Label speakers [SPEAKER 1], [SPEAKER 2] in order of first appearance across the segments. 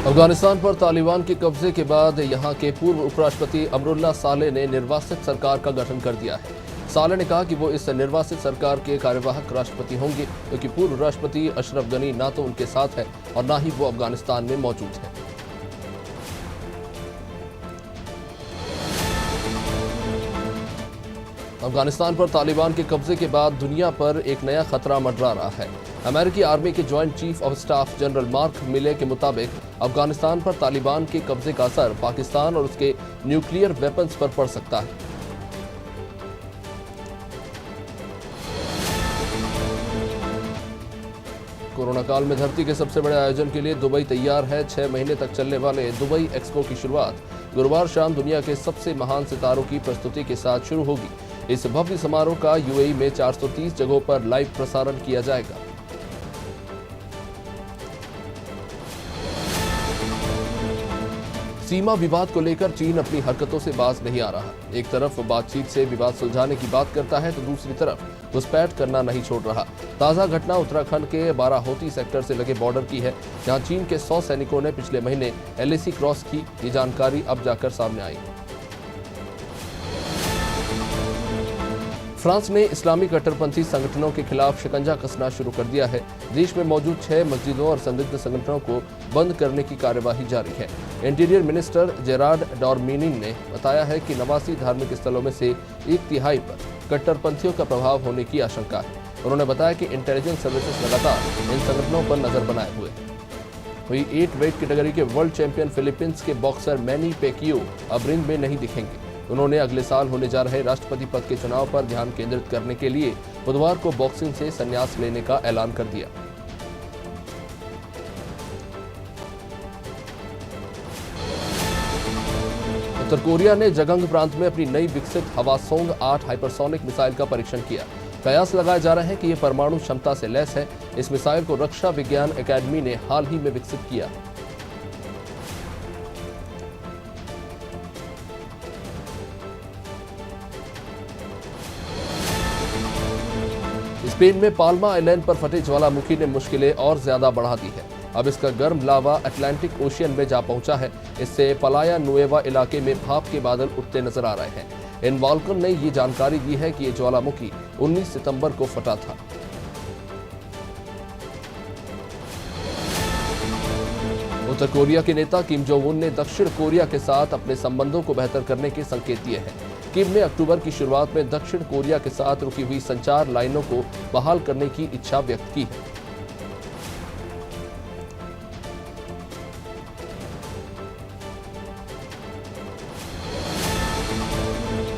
[SPEAKER 1] अफगानिस्तान पर तालिबान के कब्जे के बाद यहां के पूर्व उपराष्ट्रपति अमरुल्लाह सालेह ने निर्वासित सरकार का गठन कर दिया है। सालेह ने कहा कि वो इस निर्वासित सरकार के कार्यवाहक राष्ट्रपति होंगे, क्योंकि पूर्व राष्ट्रपति अशरफ गनी ना तो उनके साथ है और ना ही वो अफगानिस्तान में मौजूद है। अफगानिस्तान पर तालिबान के कब्जे के बाद दुनिया पर एक नया खतरा मंडरा रहा है। अमेरिकी आर्मी के joint chief of staff general mark मिले के मुताबिक अफगानिस्तान पर तालिबान के कब्जे का असर पाकिस्तान और उसके न्यूक्लियर वेपन्स पर पड़ सकता है। कोरोना काल में धरती के सबसे बड़े आयोजन के लिए दुबई तैयार है। 6 महीने तक चलने वाले दुबई एक्सपो की शुरुआत गुरुवार शाम दुनिया के सबसे महान सितारों की प्रस्तुति के साथ शुरू होगी। इस भव्य समारोह का यूएई में 430 जगहों पर लाइव प्रसारण किया जाएगा। सीमा विवाद को लेकर चीन अपनी हरकतों से बाज नहीं आ रहा। एक तरफ बातचीत से विवाद सुलझाने की बात करता है तो दूसरी तरफ घुसपैठ करना नहीं छोड़ रहा। ताजा घटना उत्तराखंड के बाराहोती सेक्टर से लगे बॉर्डर की है, जहां चीन के 100 सैनिकों ने पिछले महीने एलएसी क्रॉस की। ये जानकारी अब जाकर सामने आई। फ्रांस ने इस्लामी कट्टरपंथी संगठनों के खिलाफ शिकंजा कसना शुरू कर दिया है। देश में मौजूद 6 मस्जिदों और संदिग्ध संगठनों को बंद करने की कार्यवाही जारी है। इंटीरियर मिनिस्टर जेरार्ड डॉर्मिनिन ने बताया है कि 89 धार्मिक स्थलों में से 1/3 पर कट्टरपंथियों का प्रभाव होने की आशंका है। उन्होंने बताया कि इंटेलिजेंस सर्विसेज लगातार इन संगठनों पर नजर बनाए हुए हैं। वहीं 8 वेट कैटेगरी के वर्ल्ड चैंपियन फिलीपींस के बॉक्सर मैनी पैक्वियो अब रिंग में नहीं दिखेंगे। उन्होंने अगले साल होने जा रहे राष्ट्रपति पद के चुनाव पर ध्यान केंद्रित करने के लिए बुधवार को बॉक्सिंग से संन्यास लेने का ऐलान कर दिया। उत्तर कोरिया ने जगंग प्रांत में अपनी नई विकसित हवासोंग 8 हाइपरसोनिक मिसाइल का परीक्षण किया। कयास लगाए जा रहे हैं कि यह परमाणु क्षमता से लैस है। इस मिसाइल को रक्षा विज्ञान एकेडमी ने हाल ही में विकसित किया। स्पेन में पाल्मा आइलैंड पर फटे ज्वालामुखी ने मुश्किलें और ज्यादा बढ़ा दी है। अब इसका गर्म लावा अटलांटिक ओशियन में जा पहुंचा है। इससे पलाया नुएवा इलाके में भाप के बादल उठते नजर आ रहे हैं। इन वॉल्कन ने ये जानकारी दी है कि ये ज्वालामुखी 19 सितंबर को फटा था। उत्तर कोरिया के नेता किम जोंग उन ने दक्षिण कोरिया के साथ अपने संबंधों को बेहतर करने के संकेत दिए हैं। किम ने अक्टूबर की शुरुआत में दक्षिण कोरिया के साथ रुकी हुई संचार लाइनों को बहाल करने की इच्छा व्यक्त की है।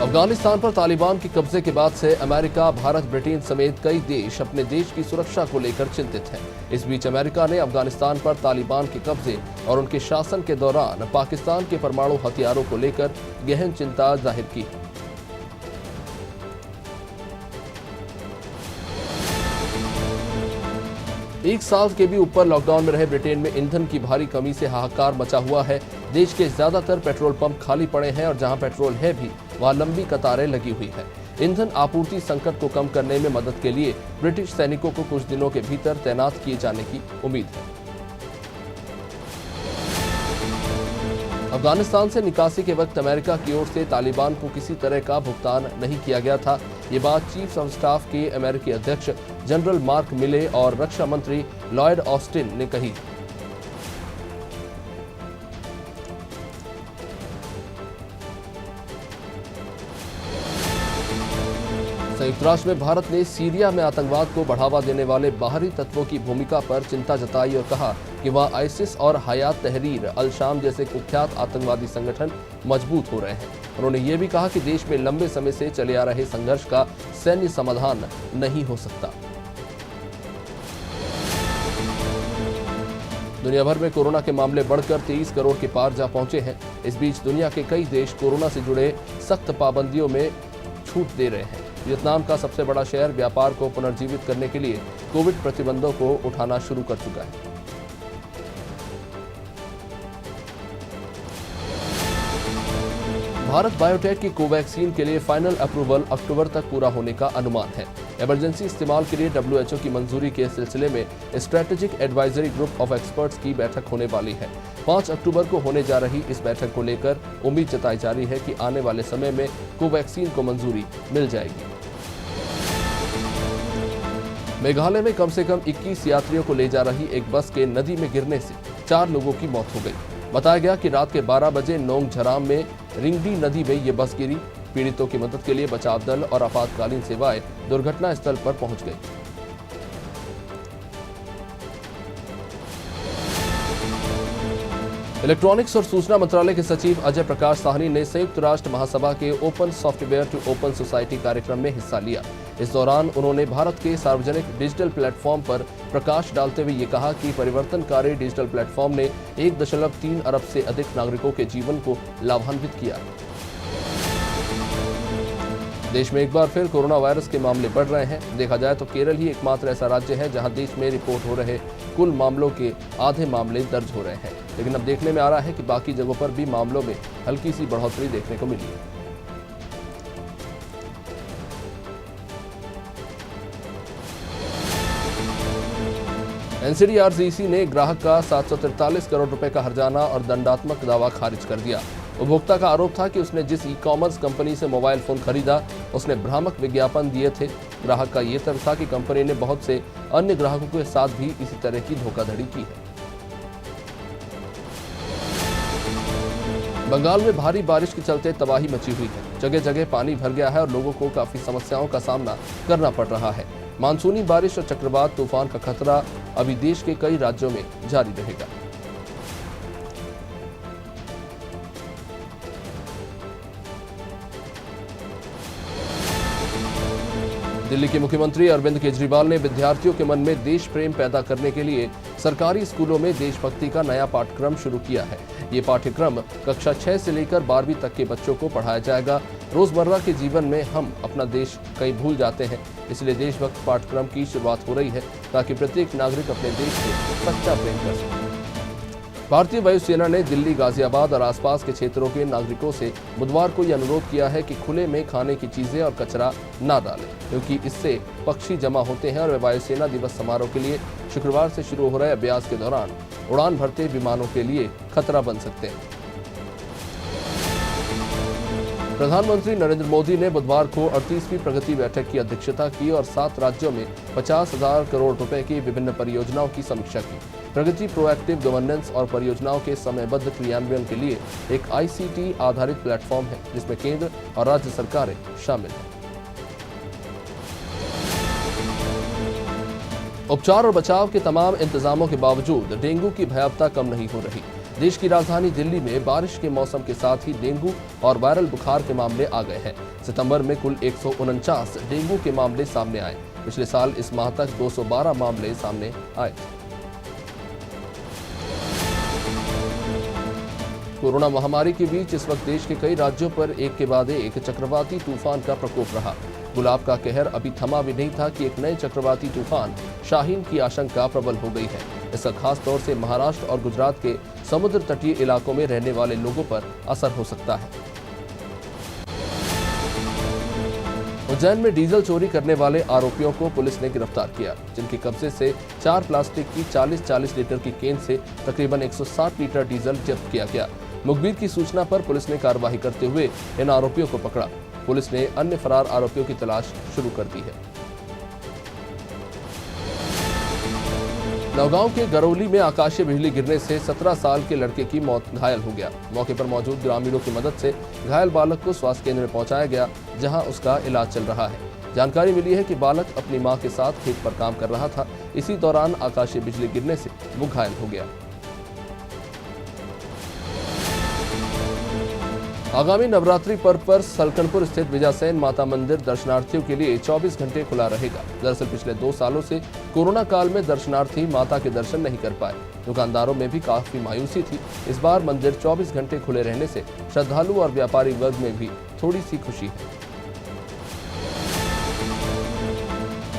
[SPEAKER 1] अफगानिस्तान पर तालिबान के कब्जे के बाद से अमेरिका, भारत, ब्रिटेन समेत कई देश अपने देश की सुरक्षा को लेकर चिंतित हैं। इस बीच अमेरिका ने अफगानिस्तान पर तालिबान के कब्जे और उनके शासन के दौरान पाकिस्तान के परमाणु हथियारों को लेकर गहन चिंता जाहिर की। एक साल के भी ऊपर लॉकडाउन में रहे ब्रिटेन में ईंधन की भारी कमी से हाहाकार मचा हुआ है। देश के ज्यादातर पेट्रोल पंप खाली पड़े हैं और जहां पेट्रोल है भी वहां लंबी कतारें लगी हुई है। ईंधन आपूर्ति संकट को कम करने में मदद के लिए ब्रिटिश सैनिकों को कुछ दिनों के भीतर तैनात किए जाने की उम्मीद है। अफगानिस्तान से निकासी के वक्त अमेरिका की ओर से तालिबान को किसी तरह का भुगतान नहीं किया गया था। ये बात चीफ ऑफ स्टाफ के अमेरिकी अध्यक्ष जनरल मार्क मिले और रक्षा मंत्री लॉयड ऑस्टिन ने कही। संयुक्त राष्ट्र में भारत ने सीरिया में आतंकवाद को बढ़ावा देने वाले बाहरी तत्वों की भूमिका पर चिंता जताई और कहा कि वह आईसिस और हयात तहरीर अल शाम जैसे कुख्यात आतंकवादी संगठन मजबूत हो रहे हैं। उन्होंने ये भी कहा कि देश में लंबे समय से चले आ रहे संघर्ष का सैन्य समाधान नहीं हो सकता। दुनिया भर में कोरोना के मामले बढ़कर 23 करोड़ के पार जा पहुंचे हैं। इस बीच दुनिया के कई देश कोरोना से जुड़े सख्त पाबंदियों में छूट दे रहे हैं। वियतनाम का सबसे बड़ा शहर व्यापार को पुनर्जीवित करने के लिए कोविड प्रतिबंधों को उठाना शुरू कर चुका है। भारत बायोटेक की कोवैक्सीन के लिए फाइनल अप्रूवल अक्टूबर तक पूरा होने का अनुमान है। इमरजेंसी इस्तेमाल के लिए WHO की मंजूरी के सिलसिले में strategic advisory group of experts की बैठक होने वाली है। 5 अक्टूबर को होने जा रही इस बैठक को लेकर उम्मीद जताई जा रही है कि आने वाले समय में कोवैक्सीन को मंजूरी मिल जाएगी। मेघालय में कम से कम 21 यात्रियों को ले जा रही एक बस के नदी में गिरने से 4 लोगों की मौत हो गई। बताया गया कि रात के 12 बजे नोंग झराम में रिंगडी नदी में ये बस गिरी। पीड़ितों की मदद के लिए बचाव दल और आपातकालीन सेवाएं दुर्घटना स्थल पर पहुंच गई। इलेक्ट्रॉनिक्स और सूचना मंत्रालय के सचिव अजय प्रकाश साहनी ने संयुक्त राष्ट्र महासभा के open software to open society कार्यक्रम में हिस्सा लिया। इस दौरान उन्होंने भारत के सार्वजनिक डिजिटल प्लेटफॉर्म पर प्रकाश डालते हुए ये कहा कि परिवर्तनकारी डिजिटल प्लेटफॉर्म ने 1.3 अरब से अधिक नागरिकों के जीवन को लाभान्वित किया। देश में एक बार फिर कोरोना वायरस के मामले बढ़ रहे हैं। देखा जाए तो केरल ही एकमात्र ऐसा राज्य है जहां देश में रिपोर्ट हो रहे कुल मामलों के आधे मामले दर्ज हो रहे हैं। लेकिन अब देखने में आ रहा है कि बाकी जगहों पर भी मामलों में हल्की सी बढ़ोतरी देखने को मिली है। NCDRCC ने ग्राहक का 743 करोड़ रुपए का हर्जाना और दंडात्मक दावा खारिज कर दिया। उपभोक्ता का आरोप था कि उसने जिस ई-कॉमर्स कंपनी से मोबाइल फोन खरीदा उसने भ्रामक विज्ञापन दिए थे। ग्राहक का ये तर्क था कि कंपनी ने बहुत से अन्य ग्राहकों के साथ भी इसी तरह की धोखाधड़ी की है। बंगाल में भारी बारिश के चलते तबाही मची हुई है। जगह जगह पानी भर गया है और लोगों को काफी समस्याओं का सामना करना पड़ रहा है। मानसूनी बारिश और चक्रवात तूफान का खतरा अभी देश के कई राज्यों में जारी रहेगा। दिल्ली के मुख्यमंत्री अरविंद केजरीवाल ने विद्यार्थियों के मन में देश प्रेम पैदा करने के लिए सरकारी स्कूलों में देशभक्ति का नया पाठ्यक्रम शुरू किया है। ये पाठ्यक्रम कक्षा 6 से लेकर 12वीं तक के बच्चों को पढ़ाया जाएगा। रोजमर्रा के जीवन में हम अपना देश कहीं भूल जाते हैं, इसलिए देशभक्त पाठ्यक्रम की शुरुआत हो रही है ताकि प्रत्येक नागरिक अपने देश से सच्चा प्रेम कर सके। भारतीय वायुसेना ने दिल्ली, गाजियाबाद और आसपास के क्षेत्रों के नागरिकों से बुधवार को यह अनुरोध किया है कि खुले में खाने की चीजें और कचरा ना डालें, क्योंकि इससे पक्षी जमा होते हैं और वे वायुसेना दिवस समारोह के लिए शुक्रवार से शुरू हो रहे अभ्यास के दौरान उड़ान भरते विमानों के लिए खतरा बन सकते हैं। प्रधानमंत्री नरेंद्र मोदी ने बुधवार को 38वीं प्रगति बैठक की अध्यक्षता की और 7 राज्यों में 50,000 करोड़ रुपए की विभिन्न परियोजनाओं की समीक्षा की। प्रगति प्रोएक्टिव गवर्नेंस और परियोजनाओं के समयबद्ध क्रियान्वयन के लिए एक ICT आधारित प्लेटफॉर्म है जिसमें केंद्र और राज्य सरकारें शामिल हैं। उपचार और बचाव के तमाम इंतजामों के बावजूद डेंगू की भयावहता कम नहीं हो रही। देश की राजधानी दिल्ली में बारिश के मौसम के साथ ही डेंगू और वायरल बुखार के मामले आ गए हैं। सितंबर में कुल 149 डेंगू के मामले सामने आए। पिछले साल इस माह तक 212 मामले सामने आए थे। कोरोना महामारी के बीच इस वक्त देश के कई राज्यों पर एक के बाद एक चक्रवाती तूफान का प्रकोप रहा। गुलाब का कहर अभी थमा भी नहीं था कि एक नए चक्रवाती तूफान शाहीन की आशंका प्रबल हो गई है। इसका खास तौर से महाराष्ट्र और गुजरात के समुद्र तटीय इलाकों में रहने वाले लोगों पर असर हो सकता है। उज्जैन में डीजल चोरी करने वाले आरोपियों को पुलिस ने गिरफ्तार किया, जिनके कब्जे से 4 प्लास्टिक की 40-40 लीटर की केन से तकरीबन 160 लीटर डीजल जब्त किया गया। मुखबिर की सूचना पर पुलिस ने कार्रवाई करते हुए इन आरोपियों को पकड़ा। पुलिस ने अन्य फरार आरोपियों की तलाश शुरू कर दी है। नौगांव के गरौली में आकाशीय बिजली गिरने से 17 साल के लड़के की मौत घायल हो गया। मौके पर मौजूद ग्रामीणों की मदद से घायल बालक को स्वास्थ्य केंद्र में पहुंचाया गया, जहां उसका इलाज चल रहा है। जानकारी मिली है कि बालक अपनी मां के साथ खेत पर काम कर रहा था। इसी दौरान आकाशीय बिजली गिरने से वो घायल हो गया। आगामी नवरात्रि पर्व पर सलकनपुर स्थित विजयसेन माता मंदिर दर्शनार्थियों के लिए 24 घंटे खुला रहेगा। दरअसल पिछले 2 सालों से कोरोना काल में दर्शनार्थी माता के दर्शन नहीं कर पाए। दुकानदारों में भी काफी मायूसी थी। इस बार मंदिर 24 घंटे खुले रहने से श्रद्धालु और व्यापारी वर्ग में भी थोड़ी सी खुशी है।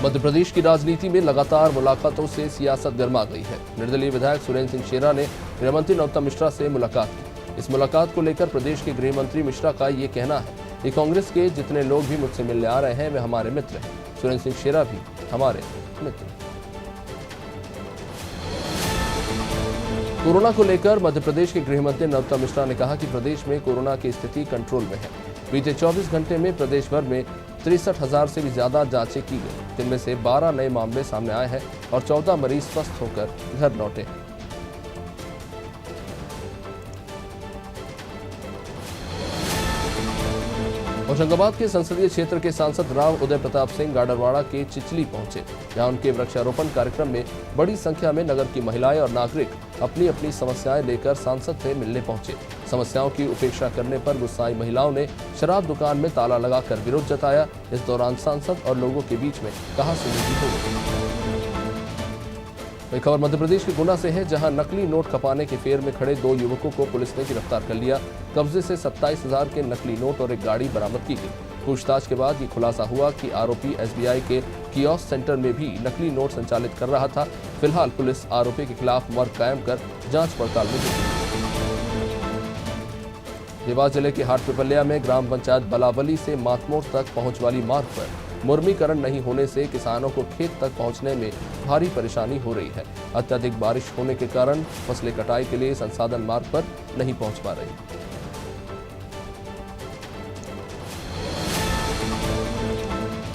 [SPEAKER 1] मध्य प्रदेश की राजनीति में लगातार मुलाकातों से सियासत गर्मा गई है। निर्दलीय विधायक सुरेंद्र सिंह शेरा ने गृहमंत्री नरोत्तम मिश्रा से मुलाकात की। इस मुलाकात को लेकर प्रदेश के गृह मंत्री मिश्रा का ये कहना है कि कांग्रेस के जितने लोग भी मुझसे मिलने आ रहे हैं वे हमारे मित्र हैं। सुरेंद्र सिंह शेरा भी हमारे मित्र। कोरोना को लेकर मध्य प्रदेश के गृह मंत्री नरोत्तम मिश्रा ने कहा कि प्रदेश में कोरोना की स्थिति कंट्रोल में है। बीते 24 घंटे में प्रदेश भर में 63,000 से भी ज्यादा जांचें की गई, जिनमें से 12 नए मामले सामने आए हैं और 14 मरीज स्वस्थ होकर घर लौटे। होशंगाबाद के संसदीय क्षेत्र के सांसद राव उदय प्रताप सिंह गाडरवाड़ा के चिचली पहुंचे, जहां उनके वृक्षारोपण कार्यक्रम में बड़ी संख्या में नगर की महिलाएं और नागरिक अपनी अपनी समस्याएं लेकर सांसद से मिलने पहुंचे। समस्याओं की उपेक्षा करने पर गुस्साई महिलाओं ने शराब दुकान में ताला लगाकर विरोध जताया। इस दौरान सांसद और लोगों के बीच में कहासुनी हो गई। खबर मध्य प्रदेश के गुना से है, जहां नकली नोट खपाने के फेर में खड़े 2 युवकों को पुलिस ने गिरफ्तार कर लिया। कब्जे से 27,000 के नकली नोट और एक गाड़ी बरामद की गई। पूछताछ के बाद ये खुलासा हुआ कि आरोपी एसबीआई के कियोस्क सेंटर में भी नकली नोट संचालित कर रहा था। फिलहाल पुलिस आरोपी के खिलाफ मर्ग कायम कर जांच पड़ताल में जुटी है। देवास जिले के हाटपिपल्या में ग्राम पंचायत बलावली से मातमोड़ तक पहुंच वाली मार्ग पर मुर्मीकरण नहीं होने से किसानों को खेत तक पहुंचने में भारी परेशानी हो रही है। अत्यधिक बारिश होने के कारण फसलें कटाई के लिए संसाधन मार्ग पर नहीं पहुंच पा रही।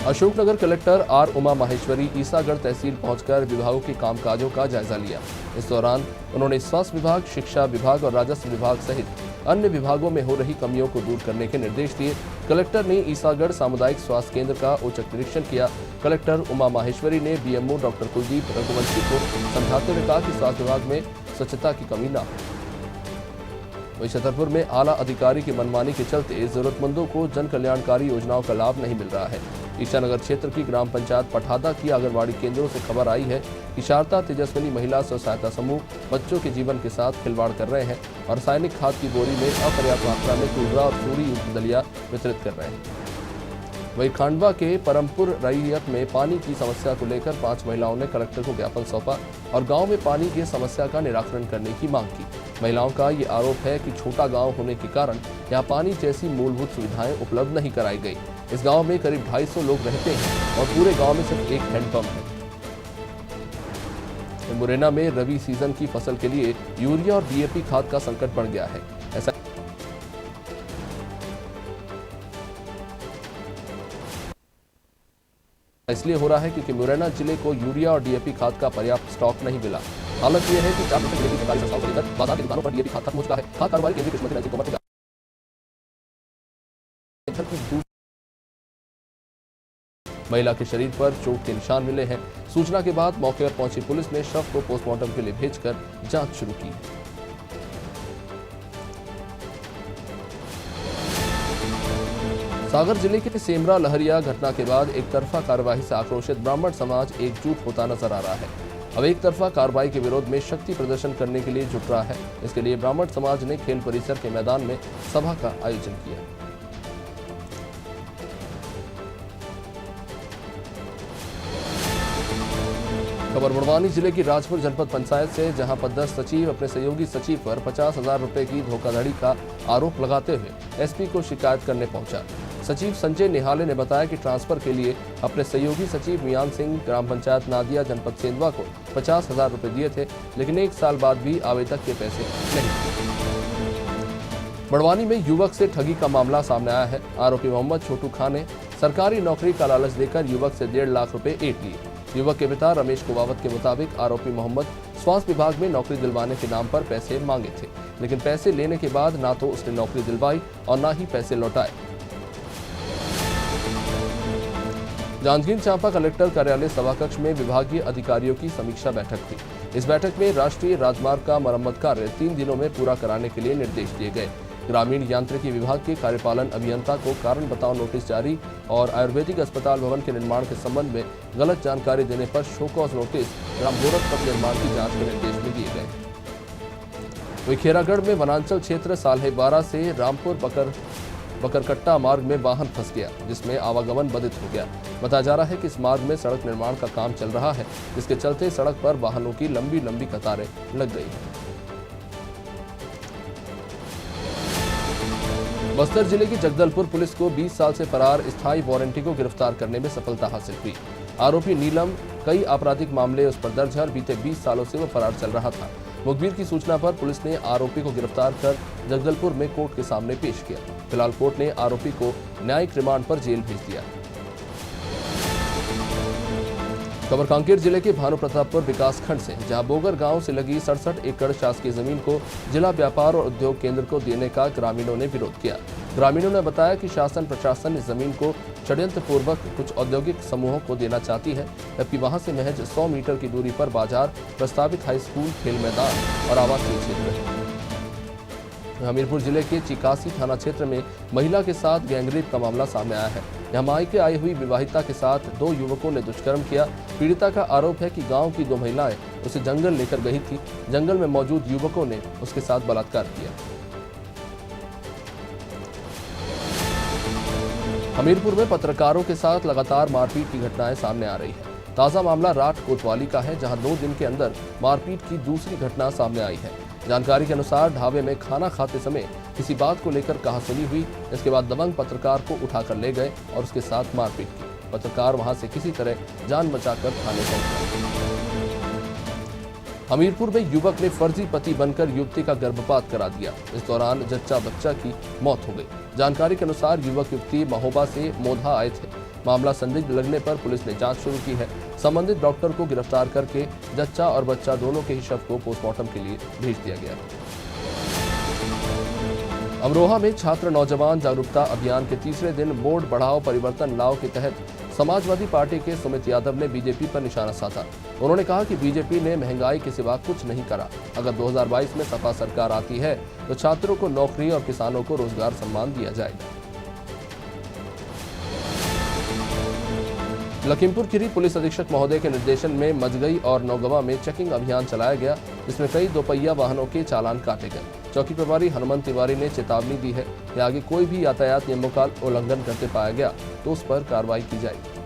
[SPEAKER 1] अशोकनगर कलेक्टर आर उमा माहेश्वरी ईसागढ़ तहसील पहुंचकर विभागों के कामकाजों का जायजा लिया। इस दौरान उन्होंने स्वास्थ्य विभाग, शिक्षा विभाग और राजस्व विभाग सहित अन्य विभागों में हो रही कमियों को दूर करने के निर्देश दिए। कलेक्टर ने ईसागढ़ सामुदायिक स्वास्थ्य केंद्र का औचक निरीक्षण किया। कलेक्टर उमा माहेश्वरी ने बीएमओ डॉक्टर कुलदीप रघुवंशी को समझाते हुए कहा कि स्वास्थ्य विभाग में स्वच्छता की कमी न हो। वहीं छतरपुर में आला अधिकारी की मनमानी के चलते जरूरतमंदों को जन कल्याणकारी योजनाओं का लाभ नहीं मिल रहा है। ईशानगर क्षेत्र की ग्राम पंचायत पठादा की आंगनबाड़ी केंद्रों से खबर आई है कि शारदा तेजस्विनी महिला स्व सहायता समूह बच्चों के जीवन के साथ खिलवाड़ कर रहे हैं और रासायनिक खाद की बोरी में अपर्याप्त मात्रा में तुलरा और सूरी युक्त दलिया वितरित कर रहे हैं। वहीं खांडवा के परमपुर रैयत में पानी की समस्या को लेकर 5 महिलाओं ने कलेक्टर को ज्ञापन सौंपा और गांव में पानी की समस्या का निराकरण करने की मांग की। महिलाओं का ये आरोप है कि छोटा गांव होने के कारण यहाँ पानी जैसी मूलभूत सुविधाएं उपलब्ध नहीं कराई गई। इस गांव में करीब 250 लोग रहते हैं और पूरे गांव में सिर्फ एक हैंडपंप है। मुरैना में रबी सीजन की फसल के लिए यूरिया और डीएपी खाद का संकट बढ़ गया है। ऐसा इसलिए हो रहा है क्योंकि मुरैना जिले को यूरिया और डीएपी खाद का पर्याप्त स्टॉक नहीं मिला। हालत यह है कि 4 जिले की सरकारी संस्थाओं से लेकर बाजार की दुकानों पर डीएपी खाद खत्म हो चुका है। खाद कारोबारी केंद्रीय कृषि मंत्री तोमर ने महिला के शरीर पर चोट के निशान मिले हैं। सूचना के बाद मौके पर पहुंची पुलिस ने शव को पोस्टमार्टम के लिए भेजकर जांच शुरू की है। सागर जिले के सेमरा लहरिया घटना के बाद एक तरफा कार्रवाई से आक्रोशित ब्राह्मण समाज एकजुट होता नजर आ रहा है। अब एक तरफा कार्रवाई के विरोध में शक्ति प्रदर्शन करने के लिए जुट रहा है। इसके लिए ब्राह्मण समाज ने खेल परिसर के मैदान में सभा का आयोजन किया। खबर बड़वानी जिले की राजपुर जनपद पंचायत से, जहां पदस्थ सचिव अपने सहयोगी सचिव पर 50,000 रुपए की धोखाधड़ी का आरोप लगाते हुए एसपी को शिकायत करने पहुंचा। सचिव संजय निहाले ने बताया कि ट्रांसफर के लिए अपने सहयोगी सचिव मियान सिंह ग्राम पंचायत नादिया जनपद सेंधवा को 50,000 रुपए दिए थे, लेकिन 1 साल बाद भी आवेदक के पैसे नहीं। बड़वानी में युवक से ठगी का मामला सामने आया है। आरोपी मोहम्मद छोटू खान ने सरकारी नौकरी का लालच देकर युवक से 1.5 लाख रुपए ऐंठ लिए। युवक के पिता रमेश कुवावत के मुताबिक आरोपी मोहम्मद स्वास्थ्य विभाग में नौकरी दिलवाने के नाम पर पैसे मांगे थे, लेकिन पैसे लेने के बाद ना तो उसने नौकरी दिलवाई और ना ही पैसे लौटाए। जांजगीर चांपा कलेक्टर कार्यालय सभाकक्ष में विभागीय अधिकारियों की समीक्षा बैठक हुई। इस बैठक में राष्ट्रीय राजमार्ग का मरम्मत कार्य 3 दिनों में पूरा कराने के लिए निर्देश दिए गए। ग्रामीण यांत्रिकी विभाग के कार्यपालन अभियंता को कारण बताओ नोटिस जारी और आयुर्वेदिक अस्पताल भवन के निर्माण के संबंध में गलत जानकारी देने पर शो कॉज नोटिस ग्राम गोरखपुर निर्माण की जांच के निर्देश भी दिए गए। वहीं खेरागढ़ में वनांचल क्षेत्र साल्हे-12 से रामपुर बकरकट्टा मार्ग में वाहन फंस गया, जिसमें आवागमन बाधित हो गया। बताया जा रहा है कि इस मार्ग में सड़क निर्माण का काम चल रहा है, जिसके चलते सड़क पर वाहनों की लंबी लंबी कतारें लग गई। बस्तर जिले की जगदलपुर पुलिस को 20 साल से फरार स्थायी वारंटी को गिरफ्तार करने में सफलता हासिल हुई। आरोपी नीलम, कई आपराधिक मामले उस पर दर्ज है और बीते 20 सालों से वो फरार चल रहा था। मुखबिर की सूचना पर पुलिस ने आरोपी को गिरफ्तार कर जगदलपुर में कोर्ट के सामने पेश किया। फिलहाल कोर्ट ने आरोपी को न्यायिक रिमांड पर जेल भेज दिया। खबर कांकेर जिले के भानुप्रतापपुर विकासखंड से, जहां बोगर गांव से लगी 67 एकड़ शासकीय जमीन को जिला व्यापार और उद्योग केंद्र को देने का ग्रामीणों ने विरोध किया। ग्रामीणों ने बताया कि शासन प्रशासन इस जमीन को षड्यंत्र पूर्वक कुछ औद्योगिक समूहों को देना चाहती है, जबकि वहां से महज 100 मीटर की दूरी पर बाजार, प्रस्तावित हाई स्कूल, खेल मैदान और आवासीय क्षेत्र है। हमीरपुर जिले के चिकासी थाना क्षेत्र में महिला के साथ गैंगरेप का मामला सामने आया है। यहां मायके आई हुई विवाहिता के साथ 2 युवकों ने दुष्कर्म किया। पीड़िता का आरोप है कि गांव की 2 महिलाएं उसे जंगल लेकर गई थी। जंगल में मौजूद युवकों ने उसके साथ बलात्कार किया। हमीरपुर में पत्रकारों के साथ लगातार मारपीट की घटनाएं सामने आ रही है। ताजा मामला राठ कोतवाली का है, जहां 2 दिन के अंदर मारपीट की दूसरी घटना सामने आई है। जानकारी के अनुसार ढाबे में खाना खाते समय किसी बात को लेकर कहासुनी हुई। इसके बाद दबंग पत्रकार को उठाकर ले गए और उसके साथ मारपीट की। पत्रकार वहां से किसी तरह जान बचाकर थाने पहुंचा। हमीरपुर में युवक ने फर्जी पति बनकर युवती का गर्भपात करा दिया। इस दौरान जच्चा बच्चा की मौत हो गई। जानकारी के अनुसार युवक युवती महोबा से मोधा आए थे। मामला संदिग्ध लगने पर पुलिस ने जांच शुरू की है। संबंधित डॉक्टर को गिरफ्तार करके जच्चा और बच्चा दोनों के ही शव को पोस्टमार्टम के लिए भेज दिया गया है। अमरोहा में छात्र नौजवान जागरूकता अभियान के तीसरे दिन वोट बढ़ाओ परिवर्तन लाओ के तहत समाजवादी पार्टी के सुमित यादव ने बीजेपी पर निशाना साधा। उन्होंने कहा कि बीजेपी ने महंगाई के सिवा कुछ नहीं करा। अगर 2022 में सपा सरकार आती है तो छात्रों को नौकरी और किसानों को रोजगार सम्मान दिया जाएगा। लखीमपुर खीरी पुलिस अधीक्षक महोदय के निर्देशन में मजगई और नौगवा में चेकिंग अभियान चलाया गया, जिसमें कई दोपहिया वाहनों के चालान काटे गए। चौकी प्रभारी हनुमंत तिवारी ने चेतावनी दी है कि आगे कोई भी यातायात नियमों का उल्लंघन करते पाया गया तो उस पर कार्रवाई की जाएगी।